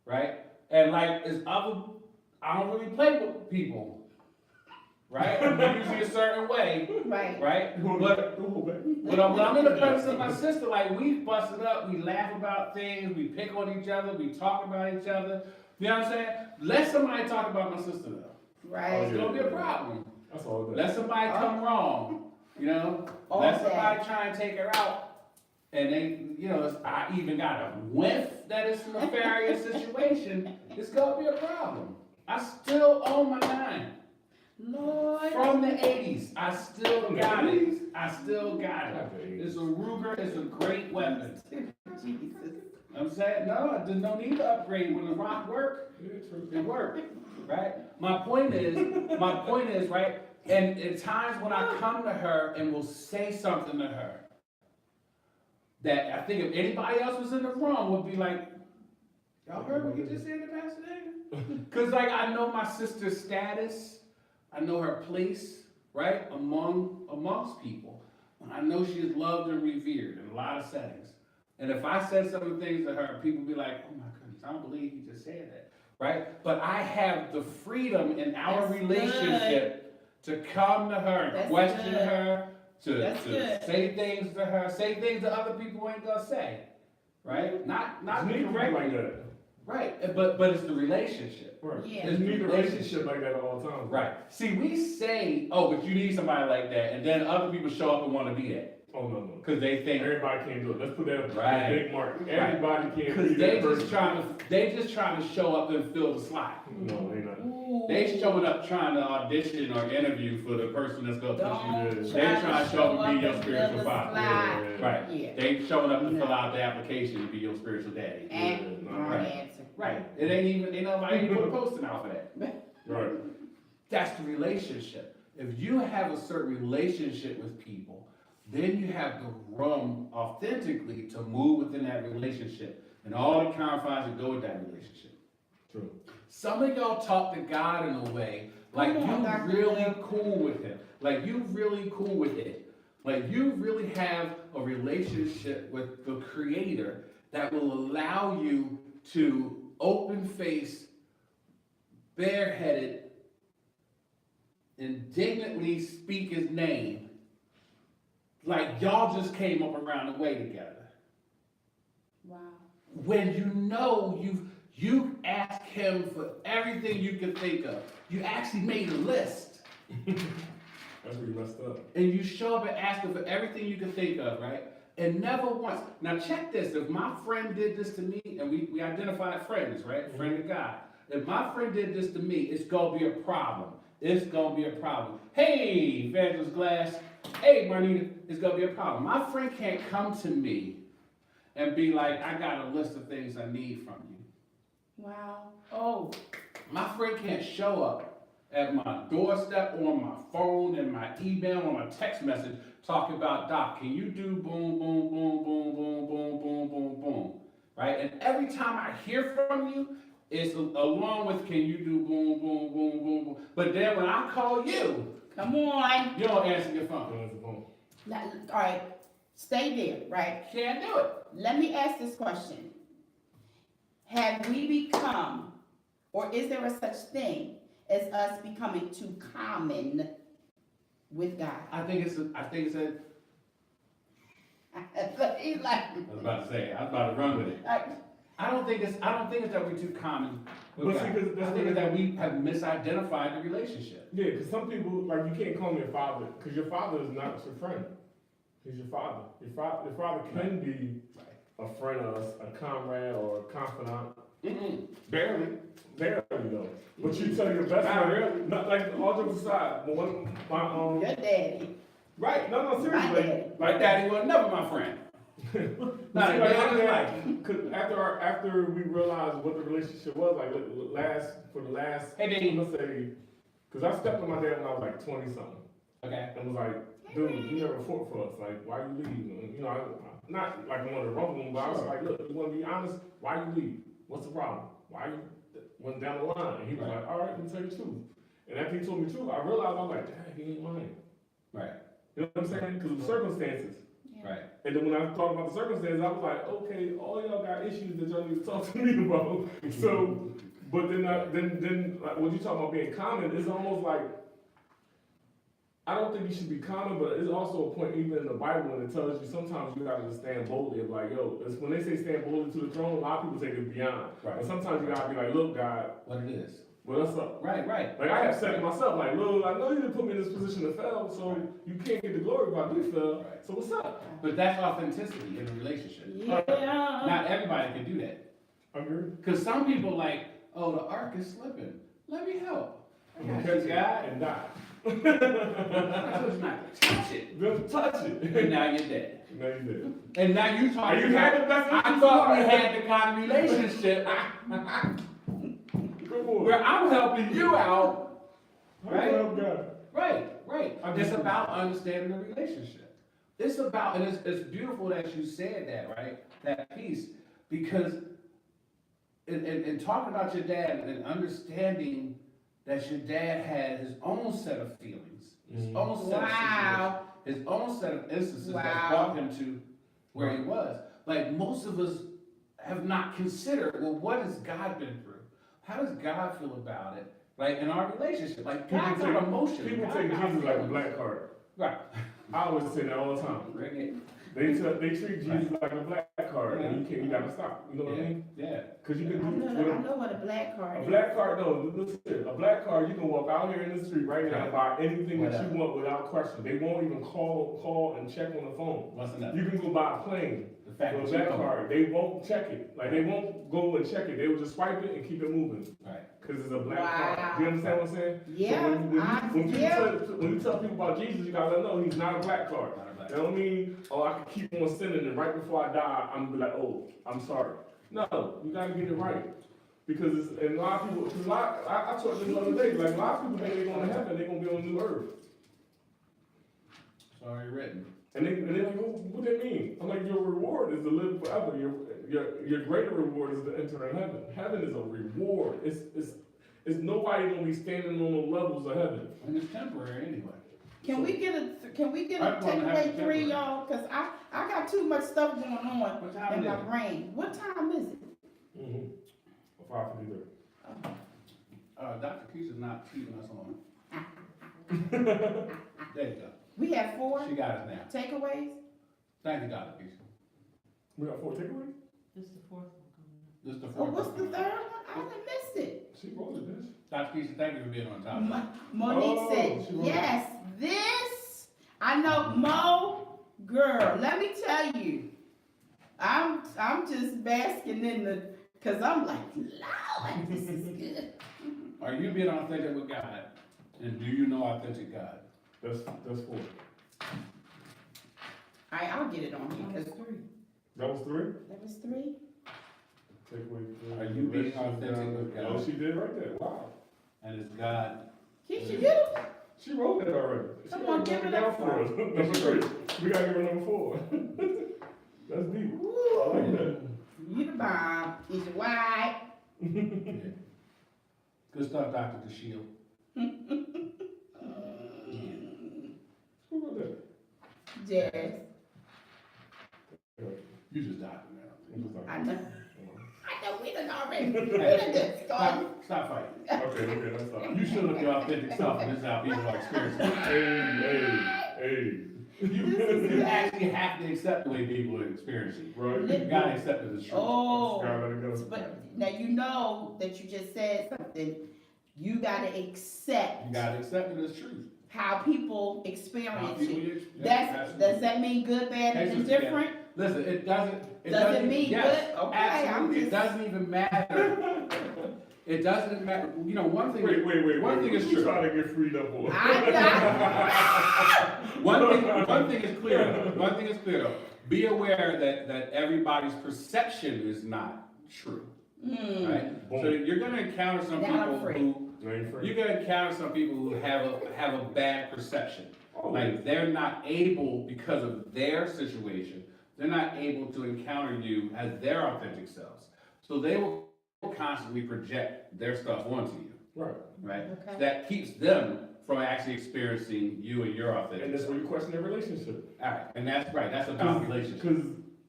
right? And like, I don't really play with people, right? I'm usually a certain way, Right. right? But when I'm in the presence of my sister, like we busted up, we laugh about things, we pick on each other, we talk about each other. You know what I'm saying? Let somebody talk about my sister though. Right. It's gonna be a problem. That's all it does. Let somebody come wrong, you know? All Let day. somebody try and take her out. And they, you know, I even got a whiff that it's a nefarious situation. It's gonna be a problem. I still own my 9. Lord. From the 80s, I still got it. I still got it. Not the 80s. It's a Ruger, it's a great weapon. Jesus. I'm saying, no, there's no need to upgrade. When the rock work, Yeah, true. it work, right? My point is, right, and at times when I come to her and will say something to her, that I think if anybody else was in the room would be like, y'all heard what you just said to Pastor David? Cause like I know my sister's status, I know her place, right? Amongst people. And I know she is loved and revered in a lot of settings. And if I said some of the things to her, people would be like, oh my goodness, I don't believe he just said that, right? But I have the freedom in our That's relationship to come to her and That's question good. her, That's to good. say things to her, say things that other people ain't gonna say, right? Not It's be need correct, like that. right? But it's the relationship, Right. Yeah. You need a relationship like that at all times. right? See, we say, oh, but you need somebody like that, and then other people show up and want to be that Oh, no. because they think. Everybody can't do it. Let's put that Right. big mark. Everybody can't be Because that person. they just trying to show up and fill the slot. No, they not. Ooh. They showing up trying to audition or interview for the person that's gonna Don't push you. try They trying to show up and be your and spiritual fill the father. slide. Right. Yeah. They showing up to No. fill out the application to be your spiritual daddy. And Yeah, wrong right. answer. Right. It ain't even nobody even put a posting out for that. Right. That's the relationship. If you have a certain relationship with people, then you have the room authentically to move within that relationship and all the confines that go with that relationship. True. Some of y'all talk to God in a way like Come on, you Dr. really Bill. cool with him. Like you really cool with it. Like you really have a relationship with the creator that will allow you to open face, bareheaded, indignantly speak his name. Like y'all just came up around the way together. Wow. When you know you asked him for everything you could think of. You actually made a list. That's where you messed up. And you show up and ask him for everything you could think of, right? And never once. Now check this. If my friend did this to me, and we identified friends, right? Friend of God. If my friend did this to me, it's gonna be a problem. It's gonna be a problem. Hey, Evangelist Glass. Hey, Marnita, it's gonna be a problem. My friend can't come to me and be like, I got a list of things I need from you. Wow. Oh. My friend can't show up at my doorstep, on my phone, and my email, or my text message, talking about, Doc, can you do boom, boom, boom, boom, boom, boom, boom, boom, boom, right? And every time I hear from you, it's along with, can you do boom, boom, boom, boom, boom. But then when I call you, Come on. you don't answer your phone. That's the phone. Now, all right. Stay there, right? Can't do it. Let me ask this question. Have we become, or is there a such thing as us becoming too common with God? I think it's a, He's like, I was about to say, I was about to run with it. I don't think it's that we're too common with But see, God. 'cause that's I think what it's that we have misidentified the relationship. Yeah, because some people, like, you can't call me a father, because your father is not your friend. He's your father. Your father can be a friend or a comrade or a confidant. Barely. Barely, though. But you tell your best Not friend, really. not like all jokes aside, but my your daddy. right, no, My seriously. daddy. My daddy was never my friend. Not a day in his life. Cause after we realized what the relationship was, like for the last, Hey, Dean. let's say, cause I stepped on my dad when I was like 20 something, Okay. and was like, dude, you never fought for us, like, why you leave? You know, not like I wanted to rumble him, but I was like, look, you wanna be honest, why you leave? What's the problem? Why you went down the line? And he was Right. like, all right, let me tell you the truth. And after he told me the truth, I realized I was like, dang, he ain't lying. Right. You know what I'm saying? Because of circumstances. Right. And then when I thought about the circumstances, I was like, okay, all y'all got issues that y'all need to talk to me about. So, but then like, when you talk about being common, it's almost like, I don't think you should be common, but it's also a point even in the Bible when it tells you sometimes you gotta just stand boldly. Of like, yo, it's when they say stand boldly to the throne, a lot of people take it beyond. Right. And sometimes you gotta be like, look, God, What it is. what's up? Right. Like I have said to myself, like, look, I know you didn't put me in this position to fail, so you can't get the glory if I do fail. Right. So what's up? But that's authenticity in a relationship. Yeah. Not everybody can do that. Agree? Because some people like, oh, the ark is slipping. Let me help. I got you, God. And die. I told you not to touch it. Don't touch it. And now you're dead. No, you did. And now you talking And you had the best I thought we had the kind of relationship Good boy. where I'm helping you out. Right? Oh, God. Right. I It's just- about understanding the relationship. It's about, and it's beautiful that you said that, right? That piece. Because in talking about your dad and understanding that your dad had his own set of feelings His own set of situations, Wow. his own set of instances that Wow. brought him to where he was. Like most of us have not considered, well, what has God been through? How does God feel about it? Like in our relationship, like God got emotion. People God take got Jesus like a feelings. black card. Right. I always say that all the time. Bring it. They treat Jesus like a black card, and you gotta stop. You know what I mean? Yeah. Because you I can know, do I know what a black card a is. black card. No, listen. A black card, you can walk out here in the street right now and buy anything that Whatever. you want without question. They won't even call and check on the phone. What's enough? You can go buy a plane The for fact a that black you know. card. They won't check it. Like they won't go and check it. They will just swipe it and keep it moving. Right. Because it's a black Wow. card. Do you understand what I'm saying? Yeah, So when you tell people about Jesus, you gotta let them know he's not a black card. Not a black That don't mean, oh, I can keep on sinning and right before I die, I'm gonna be like, oh, I'm sorry. No, you gotta get it right. Because and a lot of people, cause I talked this the other day, like a lot of people think they're going to heaven, they're gonna be on the new earth. It's already written. And they're like, oh, what do that mean? I'm like, your reward is to live forever. Your greater reward is to enter in heaven. Heaven is a reward. It's nobody gonna be standing on the levels of heaven. And it's temporary anyway. Can we get a I'm gonna have takeaway to 3, temper. y'all? Cause I got too much stuff going on What time in is my it? brain. What time is it? 5:53. Dr. Keisha's not keeping us on. There you go. We have 4 She got us now. takeaways? Thank you, Dr. Keisha. We got 4 takeaways? This is the Oh, fourth. what's the one. third one? I done missed it. She wrote it, bitch. Dr. Keisha, thank you for being on top. Monique Oh, said, she wrote it. yes, this, I know, Mo, girl, let me tell you, I'm just basking in the, cause I'm like, Lord, this is good. Are you being authentic with God? And do you know authentic God? That's 4. I'll get it on here, cause That was 3? that was 3. Takeaway 3. Are you being authentic with God? Oh, she did right there. Wow. And is God, Keisha, you get it? She wrote that already. Come She on, wrote give it down up for us. Number 3. We gotta give her number 4. That's deep. I like Woo, that. you the bomb, Keisha White. good stuff, Dr. DeShield. Who wrote that? Jazz, You just doctor now. I know, we done already, we done just started. Stop fighting. Okay, that's all. You should look at authentic stuff, and this is how people are experiencing it. Hey. You actually have to accept the way people are experiencing it. Right? You gotta accept it as true. Oh, Gotta let it go. but now you know that you just said something, you gotta accept You gotta accept it as truth. how people How experience people you. ex- yeah, That's, absolutely. does that mean good, bad, and That's just- indifferent? Listen, it doesn't. Does it mean yes, good? Okay, absolutely. I'm It doesn't even matter. It doesn't matter. You know, one thing. One thing is Who's true. trying to get freed up for? One thing is clear. One thing is clear though. Be aware that everybody's perception is not true, Hmm, right? Boom. So you're gonna encounter some Now I'm people free. who You ain't free. you're gonna encounter some people who have a bad perception. Oh, Like they're not able, because of their situation, they're not able to encounter you as their authentic selves. So they will constantly project their stuff onto you, right. right? Okay. That keeps them from actually experiencing you and your authentic And that's self. where you question their relationship. All right, and that's right. That's about relationship. Because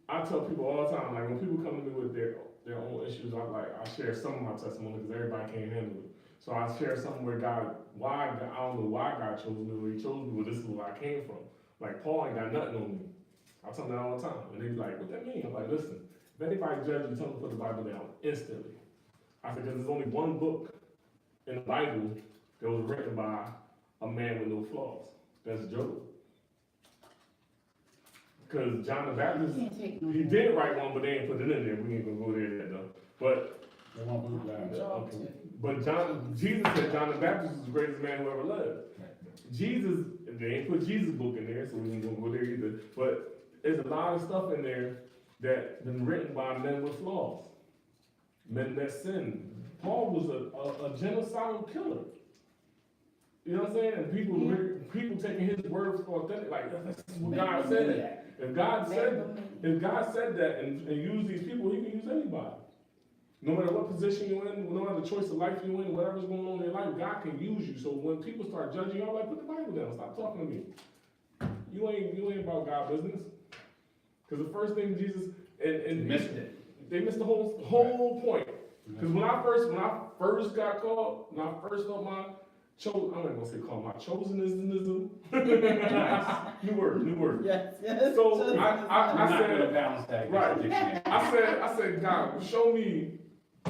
I tell people all the time, like when people come to me with their own issues, I share some of my testimony because everybody can't handle it. So I share something where I don't know why God chose me, or He chose me, but this is where I came from. Like Paul ain't got nothing on me. I tell them that all the time, and they be like, "What that mean?" I'm like, "Listen, if anybody judges you, tell them to put the Bible down instantly." I said, "Because there's only one book in the Bible that was written by a man with no flaws. That's Job." Because John the Baptist, can't take no he more. did write one, but they ain't put it in there. We ain't gonna go there yet though. But They won't move down. okay. But Jesus said John the Baptist was the greatest man who ever lived. Jesus, they ain't put Jesus' book in there, so we ain't gonna go there either. But there's a lot of stuff in there that been written by men with flaws, men that sinned. Paul was a genocidal killer. You know what I'm saying? And people taking his words for authentic, like that's what God said. If God said that and use these people, He can use anybody. No matter what position you're in, no matter the choice of life you're in, whatever's going on in your life, God can use you. So when people start judging you, I'm like, put the Bible down. Stop talking to me. You ain't about God business. Because the first thing Jesus and Missed it. they missed the whole point. Because when I first got called, when I first got my I'm not gonna say called my chosenism. New word. Yes. So I'm I not said, gonna balance that. right. Dictionary. I said, God, show me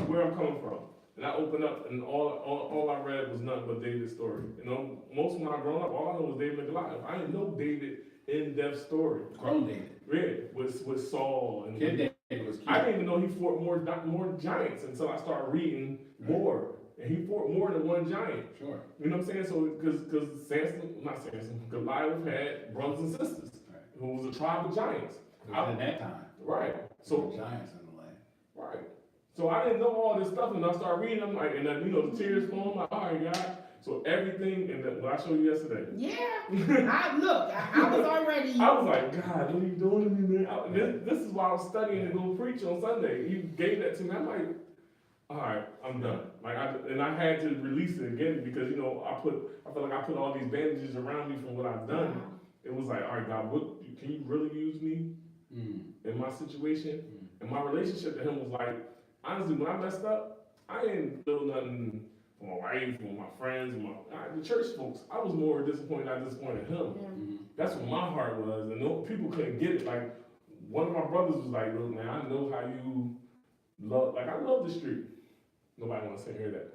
where I'm coming from. And I opened up, and all I read was nothing but David's story. You know, most when I grown up, all I know was David and Goliath. I didn't know David in-depth story. Grown David. Really, with Saul and Kid David was cute. I didn't even know he fought more giants until I started reading more. And he fought more than one giant. Sure. You know what I'm saying? So, because Goliath had brothers and sisters who was a tribe of giants. In that time. Right. So So, giants in the land. right. So I didn't know all this stuff, and I started reading. I'm like, and then, you know, the tears fall. I'm like, all right, God. So everything, and what I showed you yesterday. Yeah. I was already. I was like, God, what are you doing to me, man? This is why I was studying to go preach on Sunday. You gave that to me. I'm like, all right, I'm done. I had to release it again because, you know, I feel like I put all these bandages around me from what I've done. It was like, all right, God, can you really use me in my situation? And my relationship to him was like, honestly, when I messed up, I didn't feel nothing for my wife, for my friends, the church folks. I was more disappointed. I disappointed him. That's what my heart was, and people couldn't get it. Like one of my brothers was like, "Look, man, I know how you love. Like I love the street. Nobody wants to hear that,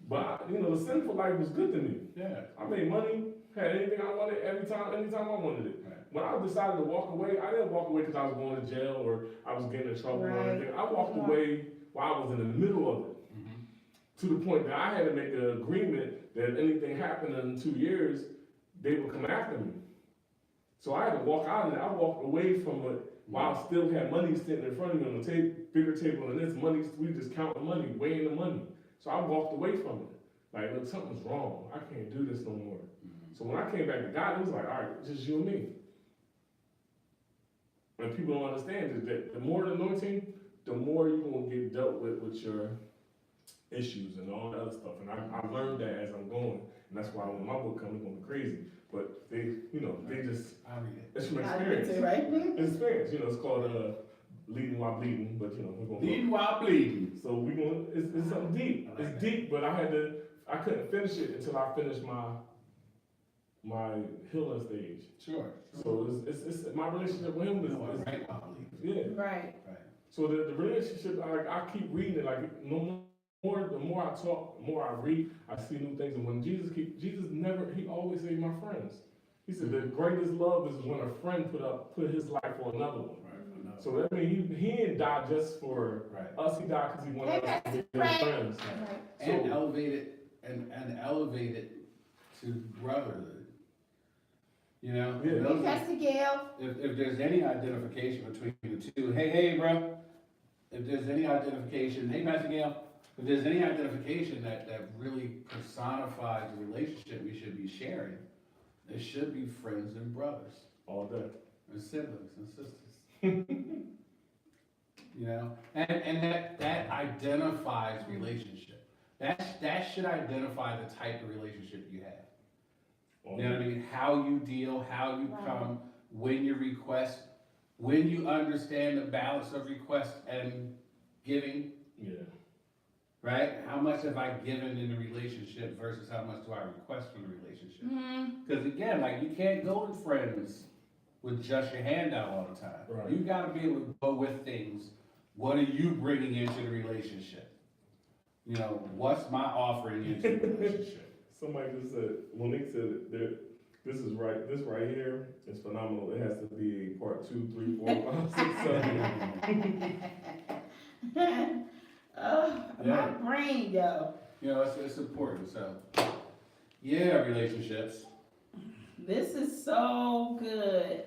but you know, the sinful life was good to me. Yeah. I made money, had anything I wanted, anytime I wanted it. Right. When I decided to walk away, I didn't walk away because I was going to jail or I was getting in trouble or Right. anything. I walked away while I was in the middle of it. To the point that I had to make an agreement that if anything happened in 2 years, they would come after me. So I had to walk out of it. I walked away from it while I still had money sitting in front of me on the bigger table than this. Money, we just counting money, weighing the money. So I walked away from it. Like, look, something's wrong. I can't do this no more. So when I came back to God, it was like, all right, just you and me. And people don't understand is that the more the anointing, the more you're going to get dealt with your issues and all that other stuff. And I learned that as I'm going. And that's why when my book comes, it's going to be crazy. But they, you know, they just, I read it. it's from I did experience. too, right? It's experience. You know, it's called Leading While Bleeding. But, you know, we're going to Leading while bleeding. So we're going to, it's something deep. I like It's that. deep, but I couldn't finish it until I finished my healing stage. Sure. So it's my relationship with him is Right while bleeding. yeah. Right. Right. So the relationship, I keep reading it. Like the more I talk, the more I read, I see new things. And when Jesus he always say my friends. He said the greatest love is when a friend put his life for another one. Right. So that means he didn't die just for Right. us. He died because he wanted us to be his Right. friends. Right. And So- elevate it to brotherhood. You know? Yeah. Those- Hey, Pastor Gail. If there's any identification between the two, hey, bro. If there's any identification, hey, Pastor Gail. If there's any identification that really personifies the relationship we should be sharing, it should be friends and brothers, All day. and siblings and sisters. You know, and that identifies relationship. That should identify the type of relationship you have. All You know what I day. mean? How you deal, how you Right. come, when you request, when you understand the balance of request and giving, Yeah. right? How much have I given in the relationship versus how much do I request from the relationship? Because again, like you can't go to friends with just your hand out all the time. Right. You got to be able to go with things. What are you bringing into the relationship? You know, what's my offering into the relationship? Somebody just said, Monique said that this right here is phenomenal. It has to be part 2, 3, 4, 5, 6, 7. Oh, my Yeah. brain, though. You know, it's important. So, yeah, relationships. This is so good.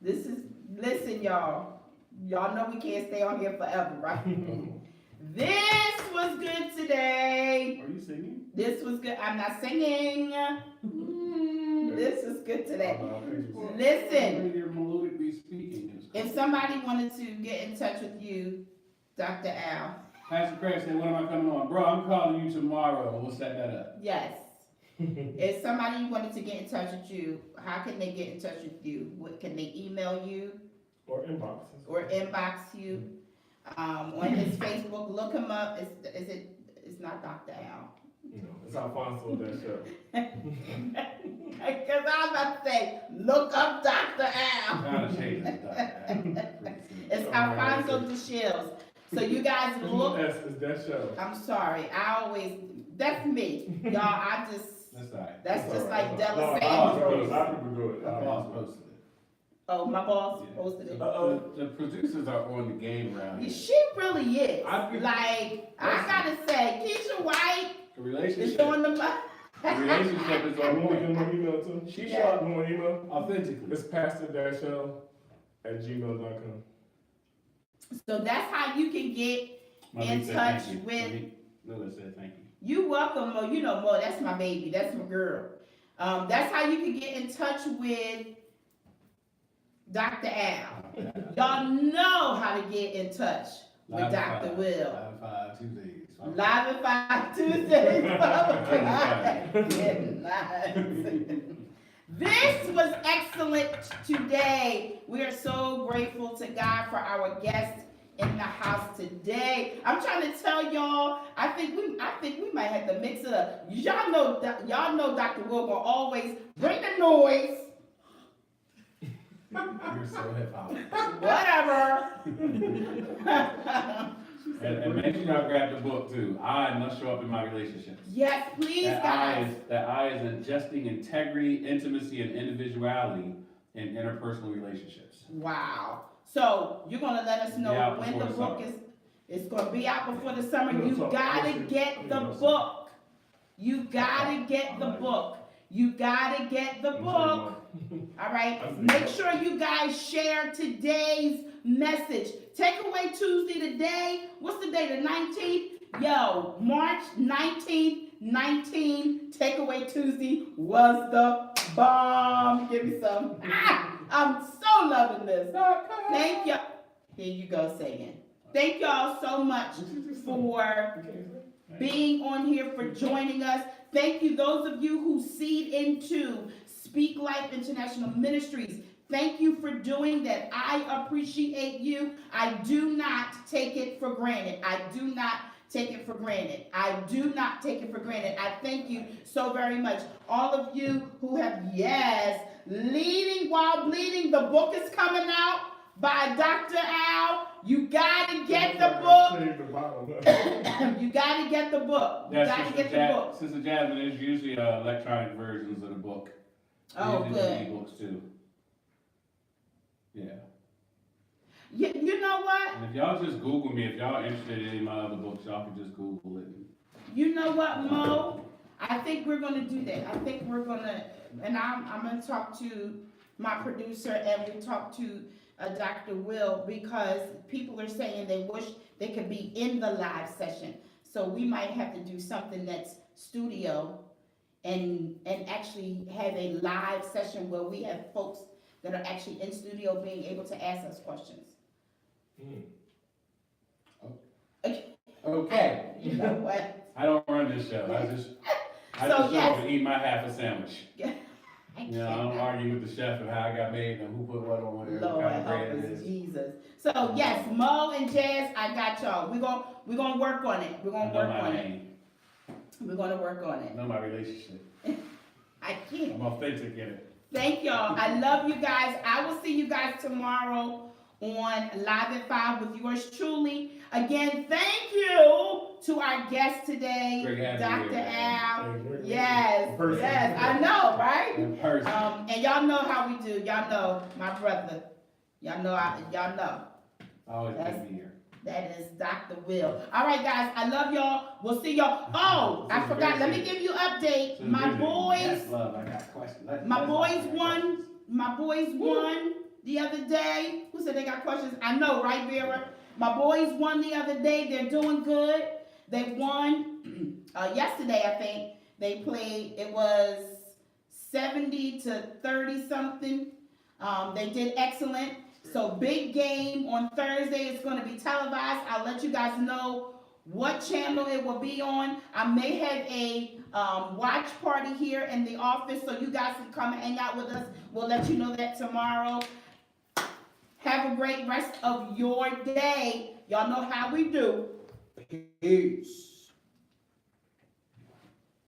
Listen, y'all. Y'all know we can't stay on here forever, right? This was good today. Are you singing? This was good. I'm not singing. This is good today. Listen. You're melodically speaking. If somebody wanted to get in touch with you, Dr. Al, Pastor Craig said, when am I coming on? Bro, I'm calling you tomorrow. We'll set that up. Yes. If somebody wanted to get in touch with you, how can they get in touch with you? What, can they email you Or inboxes. or inbox you? On his Facebook, look him up. It's not Dr. Al. You know, it's Alfonso that show. Because I was about to say, look up Dr. Al. Trying to change it. It's Alfonso DeShields. So you guys look. Yes, it's that show. I'm sorry. That's me. Y'all, That's all right. that's just like No, a Delisandro. lot of people do it. My boss posted it. Oh, my boss posted it. The producers are on the game around here. She really is. I think- I gotta say, Keisha White The is relationship, doing the the relationship is I on want to point. give my email too. She Yeah. showed You want my email? authentically. It's pastor-show@gmail.com. So that's how you can get in touch with. Lila said thank you. You welcome, Mo. You know Mo, that's my baby. That's my girl. That's how you can get in touch with Dr. Al. Y'all know how to get in touch with Dr. Will. 5 Tuesdays. Live at 5 Tuesdays. This was excellent today. We are so grateful to God for our guests in the house today. I'm trying to tell y'all, I think we might have to mix it up. Y'all know Dr. Will will always bring the noise. You're so hip hop. Whatever. And make sure y'all grab the book too. I must show up in my relationships. Yes, please, guys. That I is ingesting integrity, intimacy, and individuality in interpersonal relationships. Wow. So you're gonna let us know Yeah, when the before book summer. is. It's gonna be out before the summer. No, You so- gotta listen, get the listen. book. You gotta get the book. You gotta get the book. All right. Make sure you guys share today's message. Takeaway Tuesday today. What's the day? The 19th. Yo, March 19th. 19 Takeaway Tuesday was the bomb. Give me some. I'm so loving this. Thank you. Here you go, singing. Thank y'all so much for being on here, for joining us. Thank you, those of you who seed into Speak Life International Ministries. Thank you for doing that. I appreciate you. I do not take it for granted. I do not take it for granted. I do not take it for granted. I thank you so very much. All of you who have, Leading While Bleeding. The book is coming out by Dr. Al. You gotta get the book. You gotta get the book. You gotta get the book. Sister Jasmine, there's usually electronic versions of the book. Oh, Usually good. books too. Yeah. You know what? And if y'all just Google me, if y'all interested in any of my other books, y'all can just Google it. You know what, Mo? I think we're gonna do that. I think we're gonna, and I'm gonna talk to my producer and we talk to Dr. Will, because people are saying they wish they could be in the live session. So we might have to do something that's studio and actually have a live session where we have folks that are actually in studio being able to ask us questions. Okay. You know what? I don't run this show. I just So, show yes. up and eat my half a sandwich. I You know, I don't argue with the chef and how I got made and who put what on there, what Lord kind of help bread it us, is. Jesus. So yes, Mo and Jazz, I got y'all. We're gonna work on it. We're I gonna know work my on it. name. We're gonna work on I it. know my relationship. I can't. I'm authentic in it. Thank y'all. I love you guys. I will see you guys tomorrow on Live at 5 with yours truly. Again, thank you to our guest today, Great having you Dr. here, Al. man. Yes, Person. yes, I know, right? In person. And y'all know how we do. Y'all know my brother. Y'all know. Y'all know. Always That's- good to be here. That is Dr. Will. All right, guys. I love y'all. We'll see y'all. Oh, I forgot. Let me give you an update. So My busy. boys. Yes, love. I got questions. My boys ask won. questions. My boys won the other day. Who said they got questions? I know, right, Vera? My boys won the other day. They're doing good. They won yesterday, I think. They played, it was 70 to 30 something. They did excellent. So big game on Thursday. It's going to be televised. I'll let you guys know what channel it will be on. I may have a watch party here in the office, so you guys can come and hang out with us. We'll let you know that tomorrow. Have a great rest of your day. Y'all know how we do. Peace.